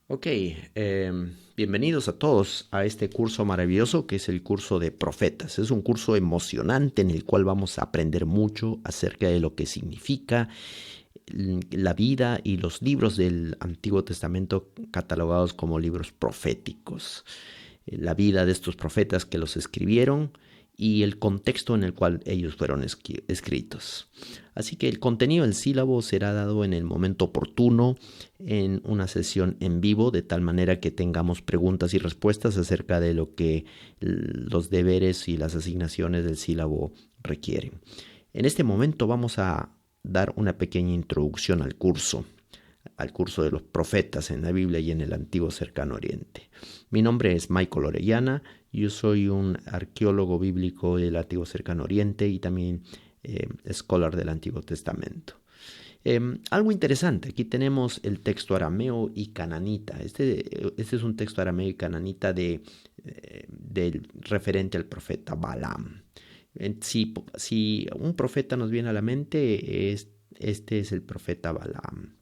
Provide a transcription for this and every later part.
Ok, bienvenidos a todos a este curso maravilloso que es el curso de profetas. Es un curso emocionante en el cual vamos a aprender mucho acerca de lo que significa la vida y los libros del Antiguo Testamento catalogados como libros proféticos. La vida de estos profetas que los escribieron y el contexto en el cual ellos fueron escritos. Así que el contenido del sílabo será dado en el momento oportuno, en una sesión en vivo, de tal manera que tengamos preguntas y respuestas acerca de lo que los deberes y las asignaciones del sílabo requieren. En este momento vamos a dar una pequeña introducción al curso de los profetas en la Biblia y en el Antiguo Cercano Oriente. Mi nombre es Michael Orellana, yo soy un arqueólogo bíblico del Antiguo Cercano Oriente y también scholar del Antiguo Testamento. Algo interesante, aquí tenemos el texto arameo y cananita. Este es un texto arameo y cananita del referente al profeta Balaam. Si un profeta nos viene a la mente, este es el profeta Balaam.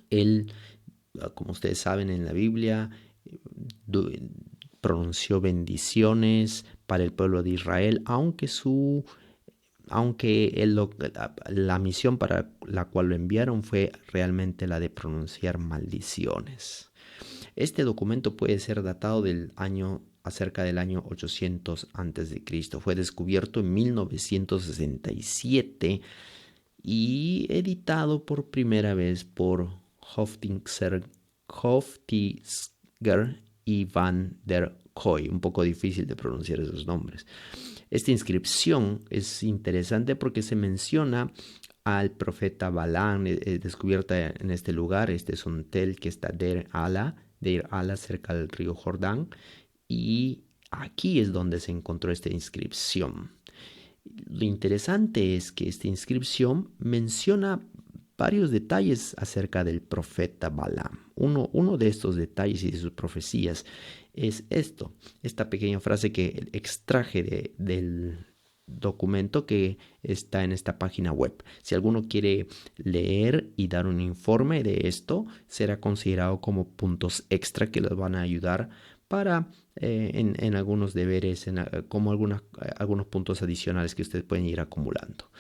Él, como ustedes saben en la Biblia, pronunció bendiciones para el pueblo de Israel, la misión para la cual lo enviaron fue realmente la de pronunciar maldiciones. Este documento puede ser datado acerca del año 800 a.C. Fue descubierto en 1967 y editado por primera vez por Hoftinger y Van der Kooi. Un poco difícil de pronunciar esos nombres. Esta inscripción es interesante porque se menciona al profeta Balaam, descubierta en este lugar. Este es un tel que está Deir Ala cerca del río Jordán, y aquí es donde se encontró esta inscripción. Lo interesante es que esta inscripción menciona varios detalles acerca del profeta Balaam. Uno de estos detalles y de sus profecías es esta pequeña frase que extraje del documento que está en esta página web. Si alguno quiere leer y dar un informe de esto, será considerado como puntos extra que les van a ayudar para en algunos deberes, como algunos puntos adicionales que ustedes pueden ir acumulando.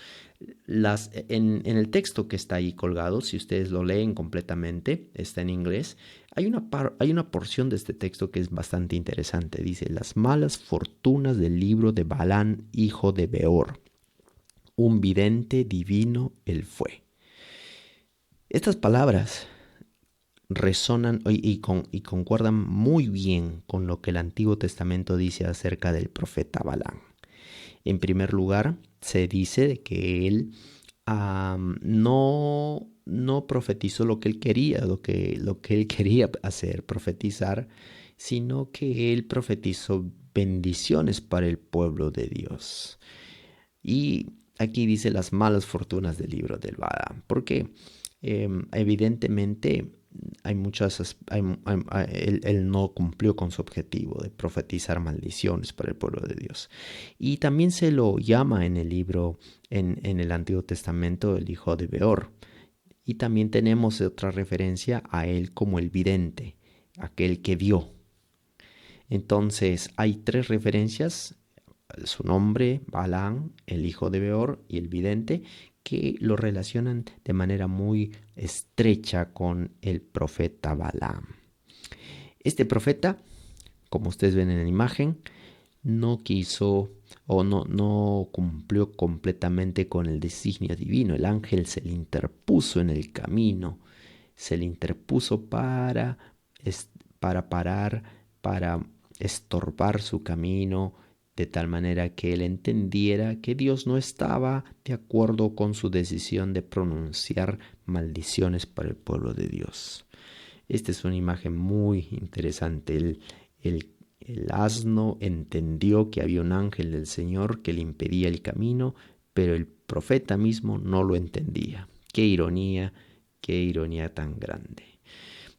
En el texto que está ahí colgado, si ustedes lo leen completamente, está en inglés, hay una porción de este texto que es bastante interesante. Dice: las malas fortunas del libro de Balán, hijo de Beor. Un vidente divino él fue. Estas palabras resonan y concuerdan muy bien con lo que el Antiguo Testamento dice acerca del profeta Balaam. En primer lugar, se dice que él no profetizó lo que él quería, lo que él quería hacer, profetizar, sino que él profetizó bendiciones para el pueblo de Dios. Y aquí dice las malas fortunas del libro del Balaam, porque evidentemente él no cumplió con su objetivo de profetizar maldiciones para el pueblo de Dios. Y también se lo llama en el libro, en el Antiguo Testamento, el hijo de Beor. Y también tenemos otra referencia a él como el vidente, aquel que vio. Entonces hay tres referencias: su nombre, Balaam, el hijo de Beor, y el vidente, que lo relacionan de manera muy estrecha con el profeta Balaam. Este profeta, como ustedes ven en la imagen, no quiso o no cumplió completamente con el designio divino. El ángel se le interpuso en el camino, se le interpuso para parar, para estorbar su camino, de tal manera que él entendiera que Dios no estaba de acuerdo con su decisión de pronunciar maldiciones para el pueblo de Dios. Esta es una imagen muy interesante. El asno entendió que había un ángel del Señor que le impedía el camino, pero el profeta mismo no lo entendía. Qué ironía tan grande.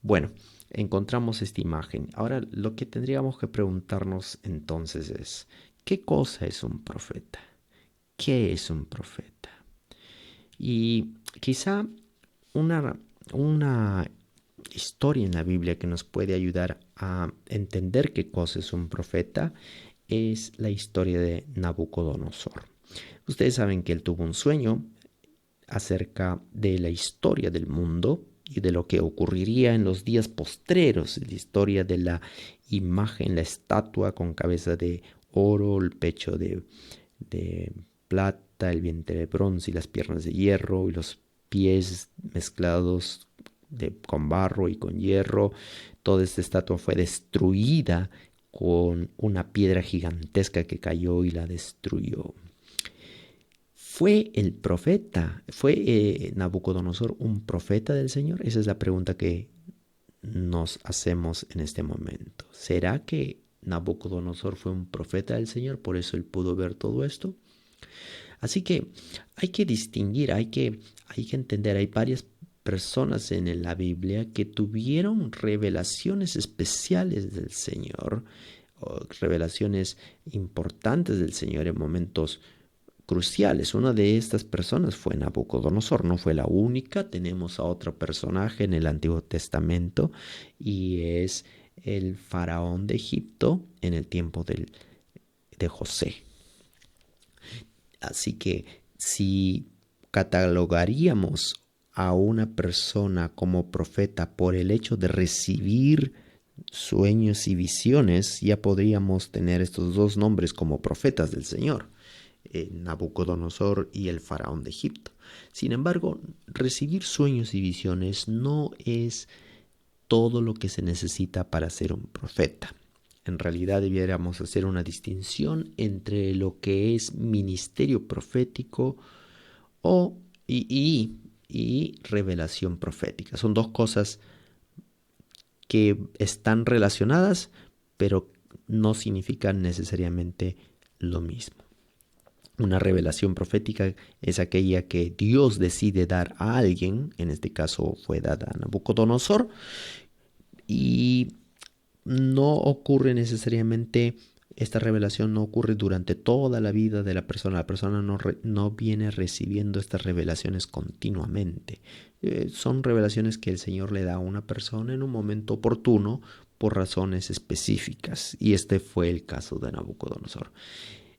Bueno, encontramos esta imagen. Ahora lo que tendríamos que preguntarnos entonces es: ¿qué cosa es un profeta? ¿Qué es un profeta? Y quizá una historia en la Biblia que nos puede ayudar a entender qué cosa es un profeta es la historia de Nabucodonosor. Ustedes saben que él tuvo un sueño acerca de la historia del mundo y de lo que ocurriría en los días postreros, la historia de la imagen, la estatua con cabeza de oro, el pecho de plata, el vientre de bronce y las piernas de hierro y los pies mezclados con barro y con hierro. Toda esta estatua fue destruida con una piedra gigantesca que cayó y la destruyó. ¿Fue Nabucodonosor un profeta del Señor? Esa es la pregunta que nos hacemos en este momento. ¿Será que Nabucodonosor fue un profeta del Señor? Por eso él pudo ver todo esto. Así que hay que distinguir, hay que entender, hay varias personas en la Biblia que tuvieron revelaciones especiales del Señor, o revelaciones importantes del Señor en momentos cruciales. Una de estas personas fue Nabucodonosor, no fue la única. Tenemos a otro personaje en el Antiguo Testamento y es el faraón de Egipto en el tiempo de José. Así que si catalogaríamos a una persona como profeta por el hecho de recibir sueños y visiones, ya podríamos tener estos dos nombres como profetas del Señor, Nabucodonosor y el faraón de Egipto. Sin embargo, recibir sueños y visiones no es todo lo que se necesita para ser un profeta. En realidad debiéramos hacer una distinción entre lo que es ministerio profético y revelación profética. Son dos cosas que están relacionadas, pero no significan necesariamente lo mismo. Una revelación profética es aquella que Dios decide dar a alguien, en este caso fue dada a Nabucodonosor, y no ocurre necesariamente, esta revelación no ocurre durante toda la vida de la persona. La persona no viene recibiendo estas revelaciones continuamente. Son revelaciones que el Señor le da a una persona en un momento oportuno por razones específicas. Y este fue el caso de Nabucodonosor.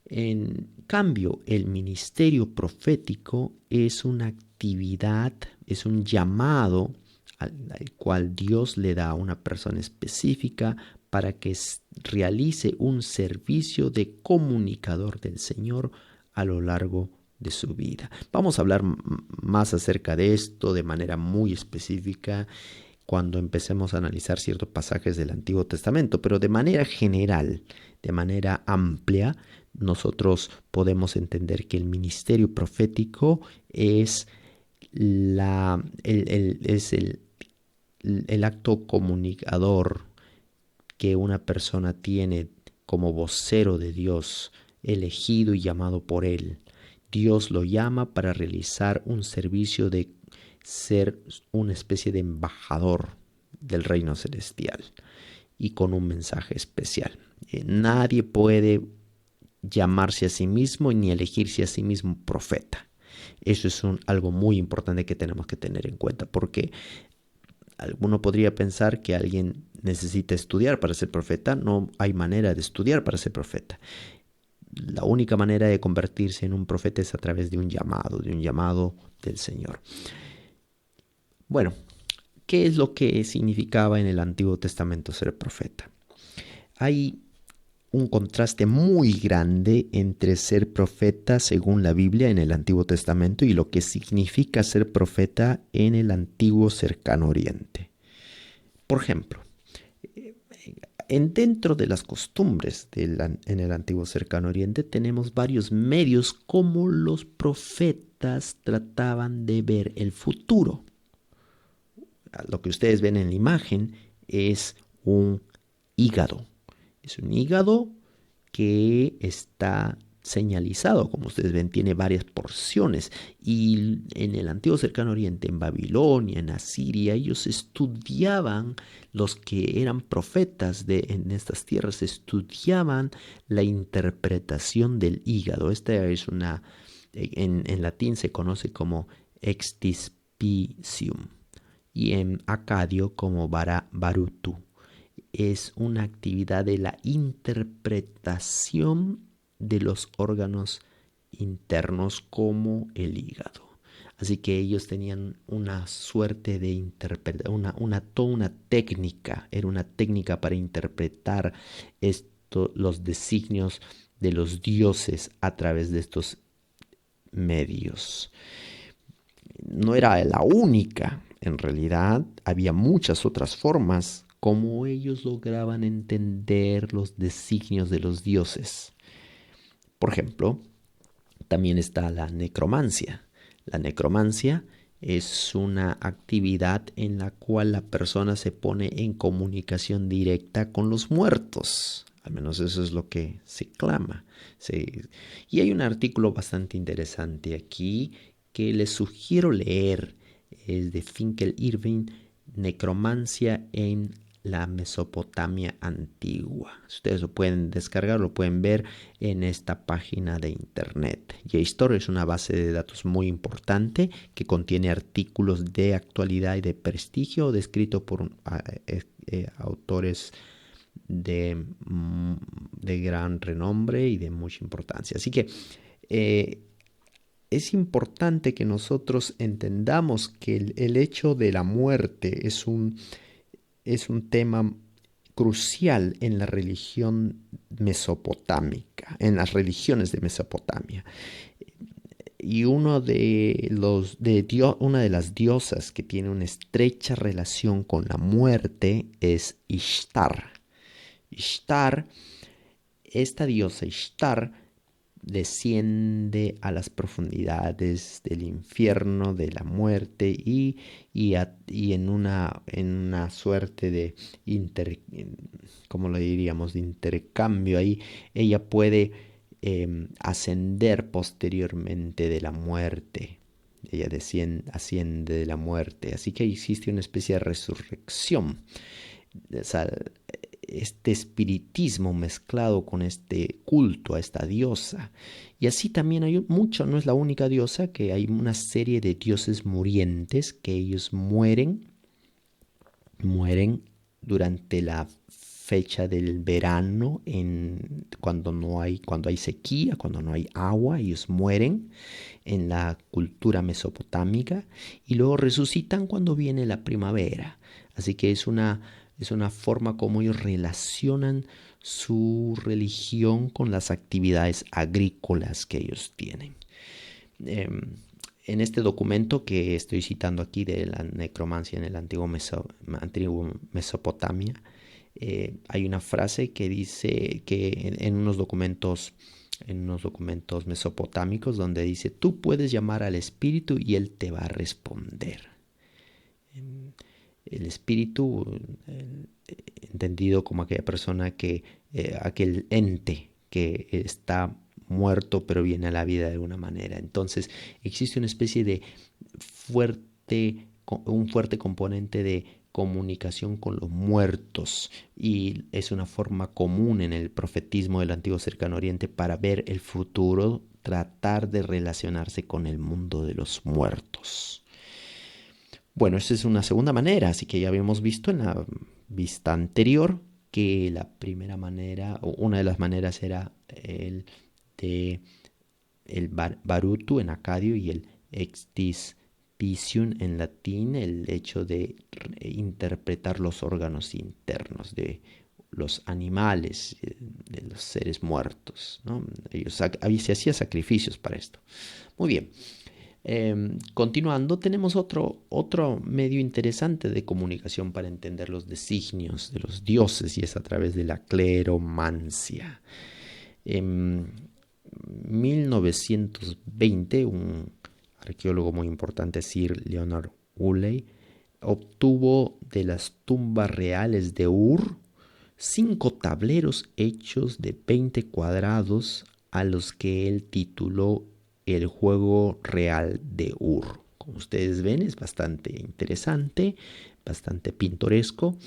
En cambio, el ministerio profético es una actividad, es un llamado al cual Dios le da a una persona específica para que realice un servicio de comunicador del Señor a lo largo de su vida. Vamos a hablar más acerca de esto de manera muy específica cuando empecemos a analizar ciertos pasajes del Antiguo Testamento, pero de manera general, de manera amplia, nosotros podemos entender que el ministerio profético es el acto comunicador que una persona tiene como vocero de Dios, elegido y llamado por Él. Dios lo llama para realizar un servicio de ser una especie de embajador del reino celestial y con un mensaje especial. Nadie puede llamarse a sí mismo ni elegirse a sí mismo profeta. Eso es algo muy importante que tenemos que tener en cuenta, porque alguno podría pensar que alguien necesita estudiar para ser profeta. No hay manera de estudiar para ser profeta. La única manera de convertirse en un profeta es a través de un llamado del Señor. Bueno, ¿qué es lo que significaba en el Antiguo Testamento ser profeta? Hay un contraste muy grande entre ser profeta según la Biblia en el Antiguo Testamento y lo que significa ser profeta en el Antiguo Cercano Oriente. Por ejemplo, dentro de las costumbres en el Antiguo Cercano Oriente tenemos varios medios como los profetas trataban de ver el futuro. Lo que ustedes ven en la imagen es un hígado. Es un hígado que está señalizado, como ustedes ven, tiene varias porciones. Y en el Antiguo Cercano Oriente, en Babilonia, en Asiria, ellos estudiaban, los que eran profetas en estas tierras, estudiaban la interpretación del hígado. Esta es en latín se conoce como extispicium. y en acadio como barutu. Es una actividad de la interpretación de los órganos internos como el hígado. Así que ellos tenían una suerte de interpretar, toda una técnica, era una técnica para interpretar los designios de los dioses a través de estos medios. No era la única, en realidad había muchas otras formas como ellos lograban entender los designios de los dioses. Por ejemplo, también está la necromancia. La necromancia es una actividad en la cual la persona se pone en comunicación directa con los muertos. Al menos eso es lo que se clama. Y hay un artículo bastante interesante aquí que les sugiero leer. Es de Finkel Irving, Necromancia en la Mesopotamia antigua. Ustedes lo pueden descargar, lo pueden ver en esta página de internet. JSTOR es una base de datos muy importante que contiene artículos de actualidad y de prestigio descritos por autores de gran renombre y de mucha importancia. Así que es importante que nosotros entendamos que el hecho de la muerte es un tema crucial en la religión mesopotámica, en las religiones de Mesopotamia. Y una de las diosas que tiene una estrecha relación con la muerte es Ishtar. Esta diosa Ishtar desciende a las profundidades del infierno, de la muerte y en una suerte de ¿cómo lo diríamos? De intercambio. Ahí ella puede ascender posteriormente de la muerte. Ella asciende de la muerte. Así que existe una especie de resurrección. O sea, este espiritismo mezclado con este culto a esta diosa. Y así también hay mucho, no es la única diosa, que hay una serie de dioses murientes que ellos mueren durante la fecha del verano, cuando hay sequía, cuando no hay agua, ellos mueren en la cultura mesopotámica y luego resucitan cuando viene la primavera. Así que es una forma como ellos relacionan su religión con las actividades agrícolas que ellos tienen. En este documento que estoy citando aquí de la necromancia en el antiguo Mesopotamia, hay una frase que dice que en unos documentos mesopotámicos donde dice: tú puedes llamar al espíritu y él te va a responder. El espíritu, entendido como aquella persona aquel ente que está muerto pero viene a la vida de alguna manera. Entonces existe una especie de un fuerte componente de comunicación con los muertos, y es una forma común en el profetismo del antiguo Cercano Oriente para ver el futuro, tratar de relacionarse con el mundo de los muertos. Bueno, esta es una segunda manera, así que ya habíamos visto en la vista anterior que la primera manera, o una de las maneras, era el barutu en acadio y el extis visión en latín, el hecho de interpretar los órganos internos de los animales, de los seres muertos, ¿no? Se hacían sacrificios para esto. Muy bien. Continuando, tenemos otro medio interesante de comunicación para entender los designios de los dioses, y es a través de la cleromancia. En 1920, un arqueólogo muy importante, Sir Leonard Woolley, obtuvo de las tumbas reales de Ur 5 tableros hechos de 20 cuadrados a los que él tituló el juego real de Ur. Como ustedes ven, es bastante interesante, bastante pintoresco.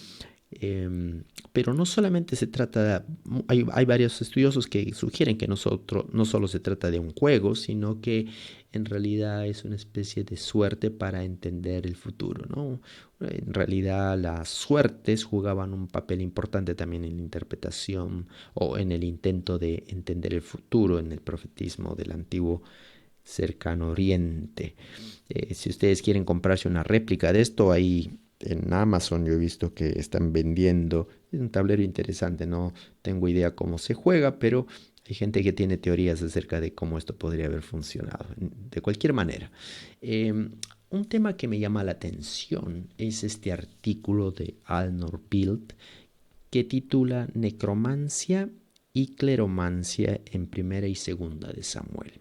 Pero no solamente se trata, hay varios estudiosos que sugieren que no solo se trata de un juego, sino que en realidad es una especie de suerte para entender el futuro, ¿no? En realidad las suertes jugaban un papel importante también en la interpretación o en el intento de entender el futuro en el profetismo del antiguo Cercano Oriente. Si ustedes quieren comprarse una réplica de esto, ahí en Amazon yo he visto que están vendiendo. Es un tablero interesante, no tengo idea cómo se juega, pero hay gente que tiene teorías acerca de cómo esto podría haber funcionado. De cualquier manera, un tema que me llama la atención es este artículo de Alnor Bild que titula Necromancia y Cleromancia en Primera y Segunda de Samuel.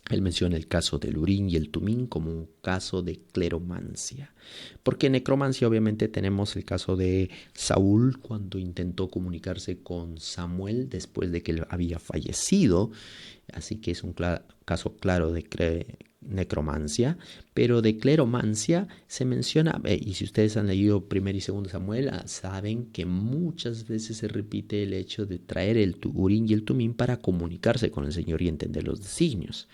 Él menciona el caso del Urín y el Tumín como un caso de cleromancia. Porque en necromancia obviamente tenemos el caso de Saúl cuando intentó comunicarse con Samuel después de que él había fallecido. Así que es un caso claro de necromancia, pero de cleromancia se menciona, y si ustedes han leído 1 y 2 Samuel, saben que muchas veces se repite el hecho de traer el Urín y el Tumín para comunicarse con el Señor y entender los designios.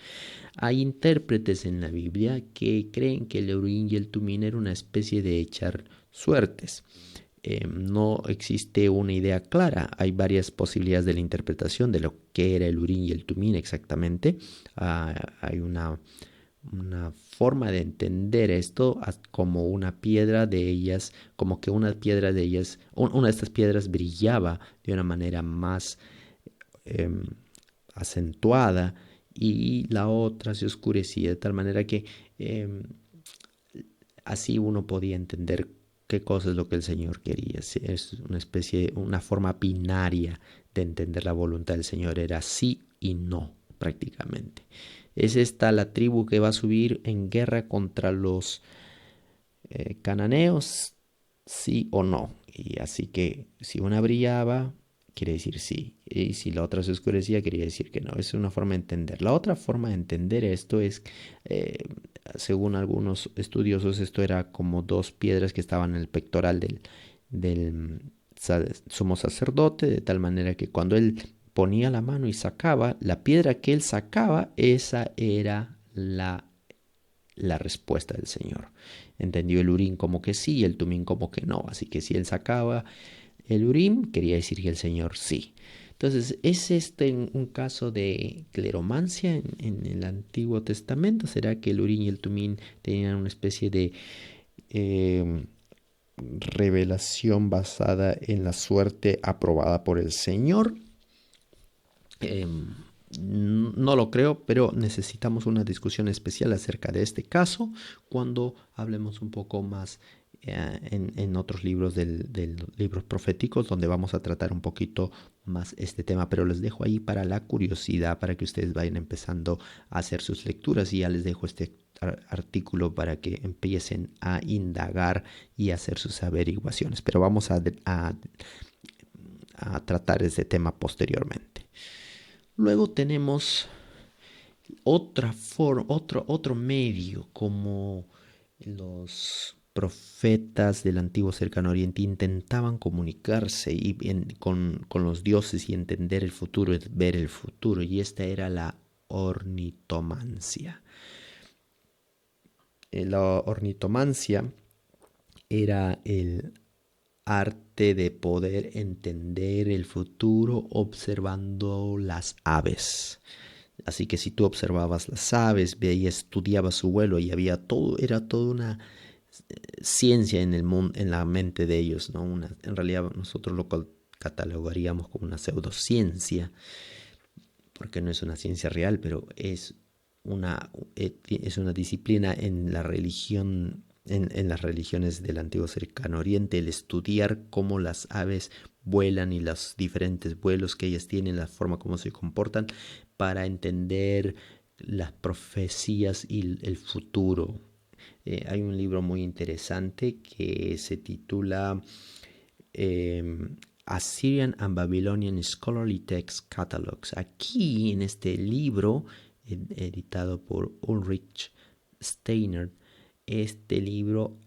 Hay intérpretes en la Biblia que creen que el Urín y el Tumín era una especie de echar suertes. No existe una idea clara. Hay varias posibilidades de la interpretación de lo que era el Urín y el Tumín exactamente. Hay una forma de entender esto como una piedra de ellas, como que una piedra de ellas, una de estas piedras brillaba de una manera más acentuada y la otra se oscurecía de tal manera que así uno podía entender qué cosa es lo que el Señor quería. Es una especie, una forma binaria de entender la voluntad del Señor. Era sí y no, prácticamente. Es esta la tribu que va a subir en guerra contra los cananeos, sí o no. Y así que si una brillaba, quiere decir sí. Y si la otra se oscurecía, quería decir que no. Es una forma de entender. La otra forma de entender esto es, eh, según algunos estudiosos, esto era como dos piedras que estaban en el pectoral del sumo sacerdote, de tal manera que cuando él ponía la mano y sacaba, la piedra que él sacaba, esa era la respuesta del Señor. Entendió el Urín como que sí y el Tumín como que no. Así que si él sacaba el Urim, quería decir que el Señor sí. Entonces, ¿es este un caso de cleromancia en el Antiguo Testamento? ¿Será que el Urim y el Tumín tenían una especie de revelación basada en la suerte aprobada por el Señor? No lo creo, pero necesitamos una discusión especial acerca de este caso cuando hablemos un poco más en otros libros libros proféticos donde vamos a tratar un poquito más este tema, pero les dejo ahí para la curiosidad, para que ustedes vayan empezando a hacer sus lecturas y ya les dejo este artículo para que empiecen a indagar y hacer sus averiguaciones, pero vamos a tratar este tema posteriormente. Luego tenemos otro medio como los profetas del antiguo Cercano Oriente intentaban comunicarse con los dioses y entender el futuro, ver el futuro, y esta era la ornitomancia. La ornitomancia era el arte de poder entender el futuro observando las aves. Así que si tú observabas las aves, veías, estudiabas su vuelo y había todo, era toda una ciencia en el mundo, en la mente de ellos, ¿no? En realidad nosotros lo catalogaríamos como una pseudociencia, porque no es una ciencia real, pero es una disciplina en la religión, en las religiones del antiguo Cercano Oriente, el estudiar cómo las aves vuelan y los diferentes vuelos que ellas tienen, la forma como se comportan, para entender las profecías y el futuro. Hay un libro muy interesante que se titula Assyrian and Babylonian Scholarly Text Catalogs. Aquí en este libro, editado por Ulrich Steiner, este libro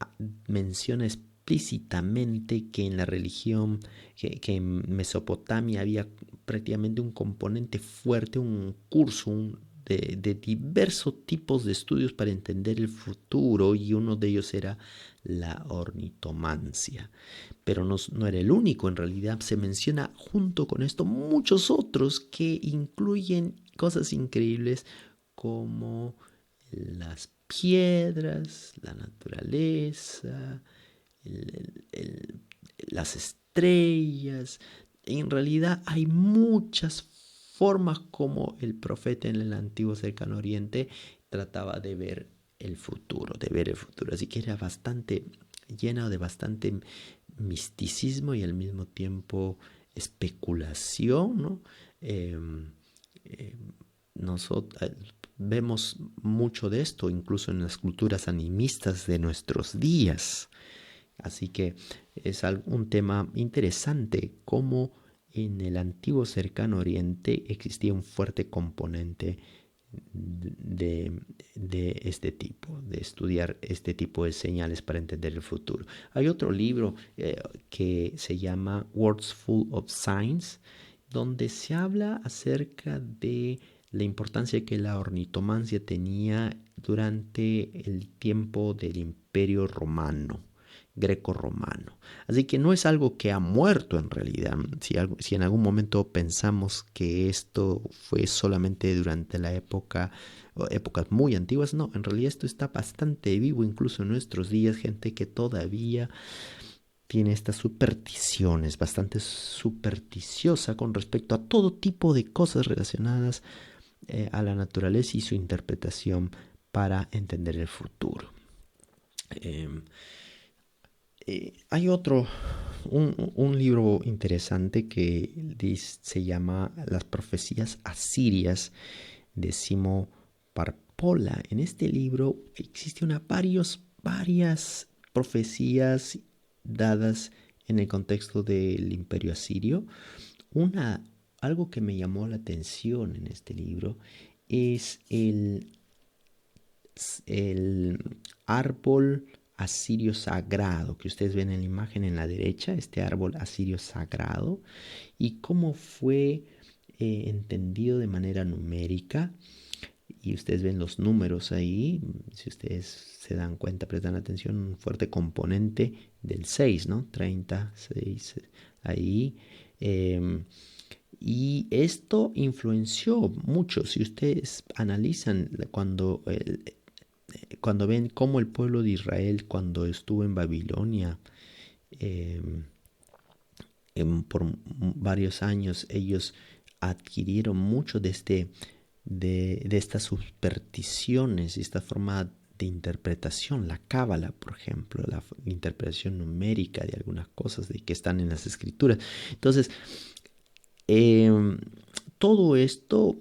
menciona explícitamente que en la religión, que en Mesopotamia había prácticamente un componente fuerte, un curso de diversos tipos de estudios para entender el futuro, y uno de ellos era la ornitomancia. Pero no era el único, en realidad se menciona junto con esto muchos otros que incluyen cosas increíbles como las piedras, la naturaleza, las estrellas. En realidad hay muchas formas como el profeta en el antiguo cercano oriente trataba de ver el futuro, Así que era bastante lleno de bastante misticismo y al mismo tiempo especulación, ¿no? Eh, eh, nosotros vemos mucho de esto incluso en las culturas animistas de nuestros días. Así que es un tema interesante cómo en el antiguo cercano oriente existía un fuerte componente de este tipo, de estudiar este tipo de señales para entender el futuro. Hay otro libro que se llama Words Full of Signs, donde se habla acerca de la importancia que la ornitomancia tenía durante el tiempo del Imperio Romano, greco-romano. Así que no es algo que ha muerto en realidad. Si en algún momento pensamos que esto fue solamente durante la épocas muy antiguas, no, en realidad esto está bastante vivo incluso en nuestros días, gente que todavía tiene estas supersticiones, bastante supersticiosa con respecto a todo tipo de cosas relacionadas a la naturaleza y su interpretación para entender el futuro. Hay un libro interesante que se llama Las profecías asirias de Simo Parpola. En este libro existen varias profecías dadas en el contexto del imperio asirio. Algo que me llamó la atención en este libro es el árbol asirio sagrado que ustedes ven en la imagen en la derecha, este árbol asirio sagrado, y cómo fue entendido de manera numérica. Y ustedes ven los números ahí, si ustedes se dan cuenta, prestan atención, un fuerte componente del 6, ¿no? 36 ahí. Y esto influenció mucho. Si ustedes analizan cuando ven cómo el pueblo de Israel, cuando estuvo en Babilonia, eh, por varios años, ellos adquirieron mucho de estas supersticiones y esta forma de interpretación, la cábala, por ejemplo, la interpretación numérica de algunas cosas que están en las escrituras. Entonces, todo esto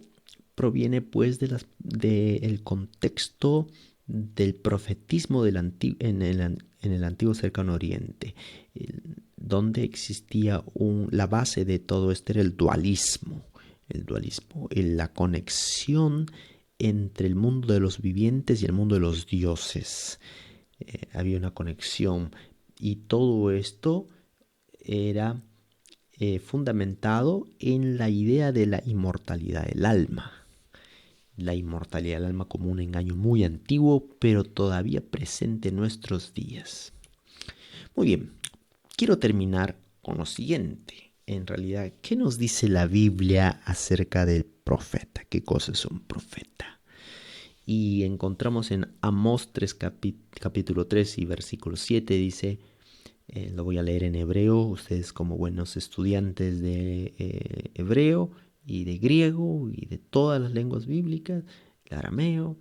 proviene pues del contexto del profetismo en el antiguo cercano oriente, donde existía la base de todo esto era el dualismo, la conexión entre el mundo de los vivientes y el mundo de los dioses. Había una conexión y todo esto era fundamentado en la idea de la inmortalidad del alma. La inmortalidad del alma como un engaño muy antiguo, pero todavía presente en nuestros días. Muy bien, quiero terminar con lo siguiente. En realidad, ¿qué nos dice la Biblia acerca del profeta? ¿Qué cosa es un profeta? Y encontramos en Amós 3, capítulo 3 y versículo 7, dice, lo voy a leer en hebreo, ustedes como buenos estudiantes de hebreo y de griego y de todas las lenguas bíblicas, el arameo,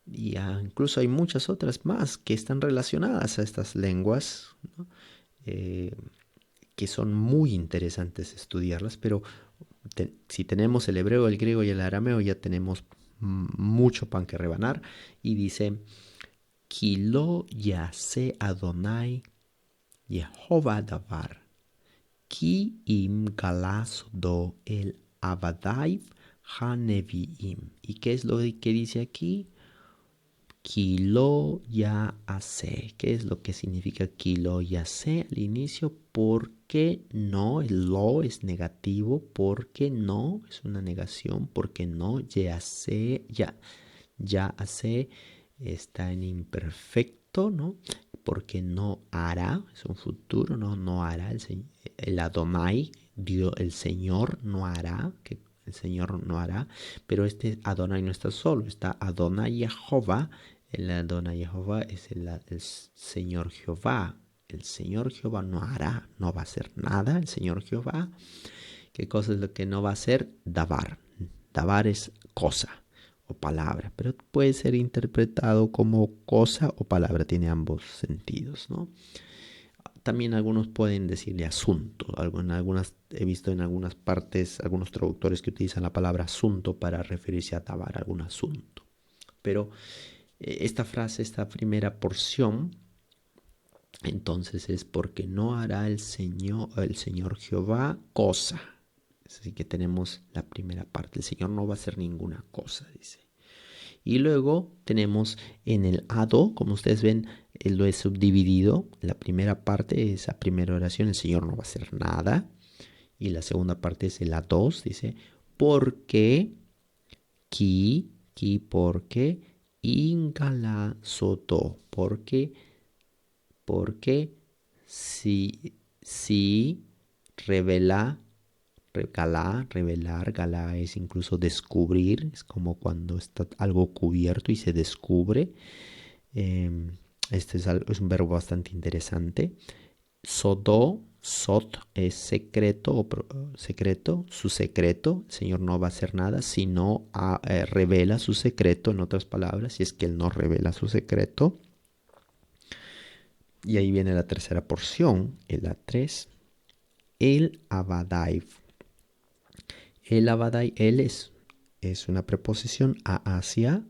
y incluso hay muchas otras más que están relacionadas a estas lenguas, ¿no? Que son muy interesantes estudiarlas, pero si tenemos el hebreo, el griego y el arameo, ya tenemos mucho pan que rebanar. Y dice, Kilo yase Adonai Jehová davar, ki im galas do el abadai haneviim. ¿Y qué es lo que dice aquí? Kilo ya hace. ¿Qué es lo que significa kilo ya hace al inicio? Porque no, el lo es negativo, porque no es una negación, porque no, ya hace, ya hace está en imperfecto, ¿no? Porque no hará, es un futuro, no hará, el Adonai, Dios, el Señor no hará, que el Señor no hará, pero este Adonai no está solo, está Adonai Jehová. El Adonai Jehová es el Señor Jehová. El Señor Jehová no hará, no va a hacer nada. El Señor Jehová, ¿qué cosa es lo que no va a hacer? Davar. Davar es cosa o palabra, pero puede ser interpretado como cosa o palabra, tiene ambos sentidos, ¿no? También algunos pueden decirle asunto. He visto en algunas partes, algunos traductores que utilizan la palabra asunto para referirse a Davar, algún asunto. Pero esta frase, esta primera porción, entonces es porque no hará el Señor Jehová cosa. Así que tenemos la primera parte. El Señor no va a hacer ninguna cosa, dice. Y luego tenemos en el ado, como ustedes ven, lo he subdividido. La primera parte, esa primera oración, el Señor no va a hacer nada. Y la segunda parte es el ados, dice, porque, porque, ingala soto, porque si revela, revelar, galá es incluso descubrir, es como cuando está algo cubierto y se descubre. Este es un verbo bastante interesante. Sot es secreto o secreto, su secreto. El Señor no va a hacer nada si no revela su secreto, en otras palabras, si es que Él no revela su secreto. Y ahí viene la tercera porción, el A3. El Abadai. El Abadai, él es una preposición hacia,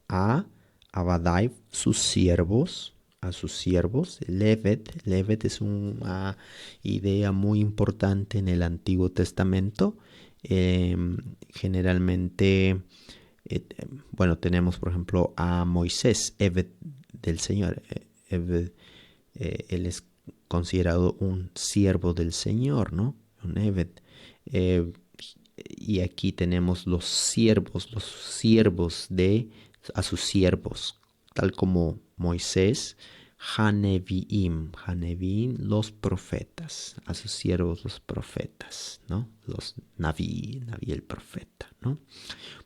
a Abadai, sus siervos, a sus siervos. Levet es una idea muy importante en el Antiguo Testamento. Generalmente, bueno, tenemos por ejemplo a Moisés, Eved del Señor. Eved, él es considerado un siervo del Señor, ¿no? Un Eved. Y aquí tenemos los siervos de a sus siervos, tal como Moisés, Haneviim, los profetas, a sus siervos los profetas, ¿no? Los Naví el profeta, ¿no?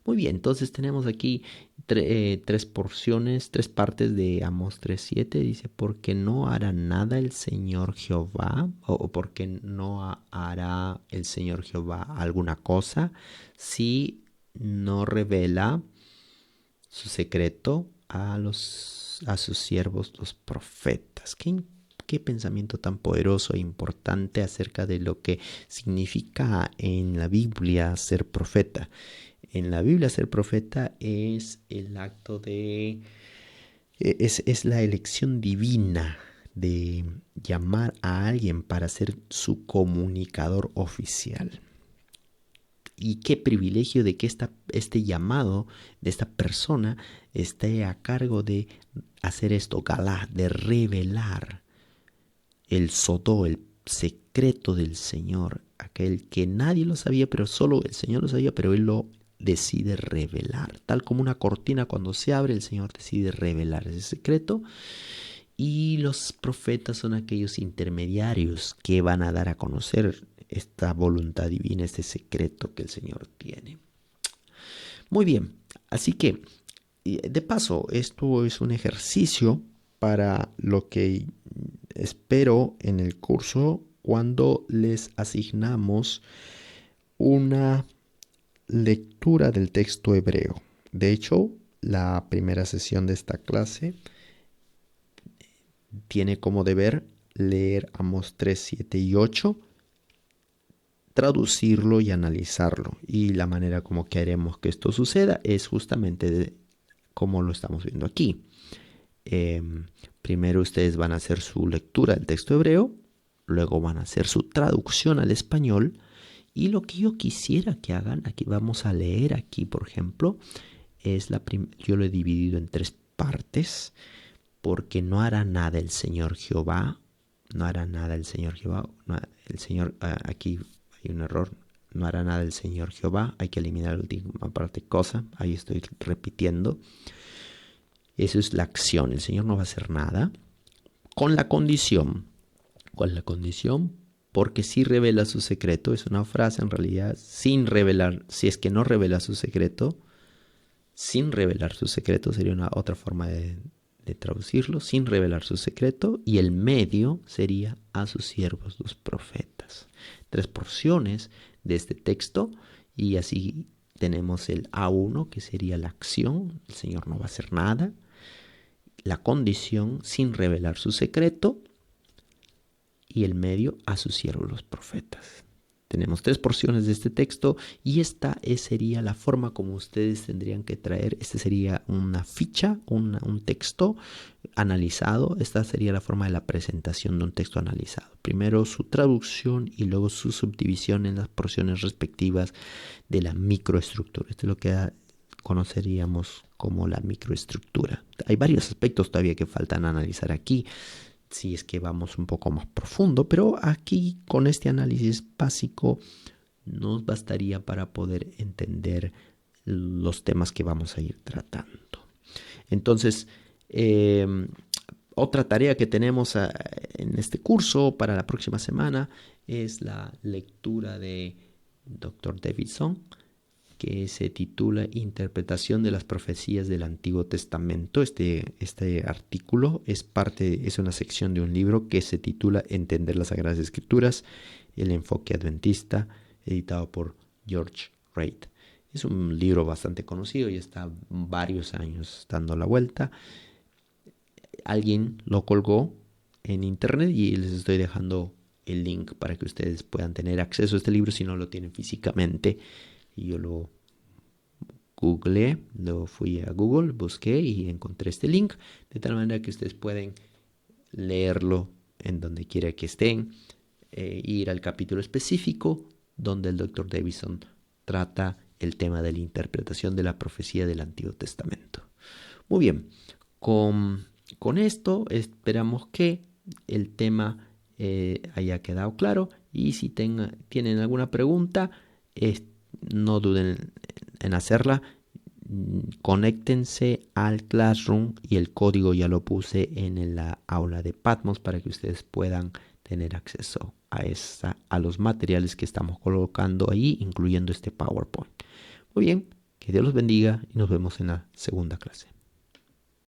Muy bien, entonces tenemos aquí tres porciones, tres partes de Amós 3:7. Dice, porque no hará nada el Señor Jehová, o porque no hará el Señor Jehová alguna cosa, si no revela su secreto a sus siervos, los profetas. Qué pensamiento tan poderoso e importante acerca de lo que significa en la Biblia ser profeta. En la Biblia ser profeta es el acto de... Es la elección divina de llamar a alguien para ser su comunicador oficial. Y qué privilegio de que este llamado de esta persona esté a cargo de hacer esto, galá, de revelar el sodó, el secreto del Señor, aquel que nadie lo sabía, pero solo el Señor lo sabía, pero Él lo decide revelar. Tal como una cortina cuando se abre, el Señor decide revelar ese secreto. Y los profetas son aquellos intermediarios que van a dar a conocer esta voluntad divina, este secreto que el Señor tiene. Muy bien, así que de paso, esto es un ejercicio para lo que espero en el curso cuando les asignamos una lectura del texto hebreo. De hecho, la primera sesión de esta clase tiene como deber leer Amós 3, 7 y 8, traducirlo y analizarlo. Y la manera como que haremos que esto suceda es justamente como lo estamos viendo aquí. Primero ustedes van a hacer su lectura del texto hebreo, luego van a hacer su traducción al español, y lo que yo quisiera que hagan, aquí vamos a leer aquí, por ejemplo, yo lo he dividido en partes, porque no hará nada el Señor Jehová. No hará nada el Señor Jehová. No, aquí hay un error. No hará nada el Señor Jehová. Hay que eliminar la última parte, cosa. Ahí estoy repitiendo. Eso es la acción. El Señor no va a hacer nada. Con la condición. ¿Cuál es la condición? Porque si revela su secreto. Es una frase en realidad. Sin revelar. Si es que no revela su secreto. Sin revelar su secreto sería una otra forma de traducirlo, sin revelar su secreto, y el medio sería a sus siervos los profetas. 3 porciones de este texto, y así tenemos el A1, que sería la acción, el Señor no va a hacer nada, la condición, sin revelar su secreto, y el medio a sus siervos los profetas. Tenemos 3 porciones de este texto y esta sería la forma como ustedes tendrían que traer. Este sería una ficha, un texto analizado. Esta sería la forma de la presentación de un texto analizado. Primero su traducción y luego su subdivisión en las porciones respectivas de la microestructura. Esto es lo que conoceríamos como la microestructura. Hay varios aspectos todavía que faltan analizar aquí, si es que vamos un poco más profundo, pero aquí con este análisis básico nos bastaría para poder entender los temas que vamos a ir tratando. Entonces, otra tarea que tenemos en este curso para la próxima semana es la lectura de Dr. Davidson, que se titula Interpretación de las profecías del Antiguo Testamento. Este artículo es una sección de un libro que se titula Entender las Sagradas Escrituras, el enfoque adventista, editado por George Reid. Es un libro bastante conocido y está varios años dando la vuelta. Alguien lo colgó en internet y les estoy dejando el link para que ustedes puedan tener acceso a este libro si no lo tienen físicamente. Y yo lo googleé, fui a Google, busqué y encontré este link, de tal manera que ustedes pueden leerlo en donde quiera que estén, ir al capítulo específico donde el Dr. Davidson trata el tema de la interpretación de la profecía del Antiguo Testamento. Muy bien, con esto esperamos que el tema haya quedado claro, y si tienen alguna pregunta, no duden en hacerla. Conéctense al Classroom y el código ya lo puse en la aula de Patmos para que ustedes puedan tener acceso a los materiales que estamos colocando ahí, incluyendo este PowerPoint. Muy bien, que Dios los bendiga y nos vemos en la segunda clase.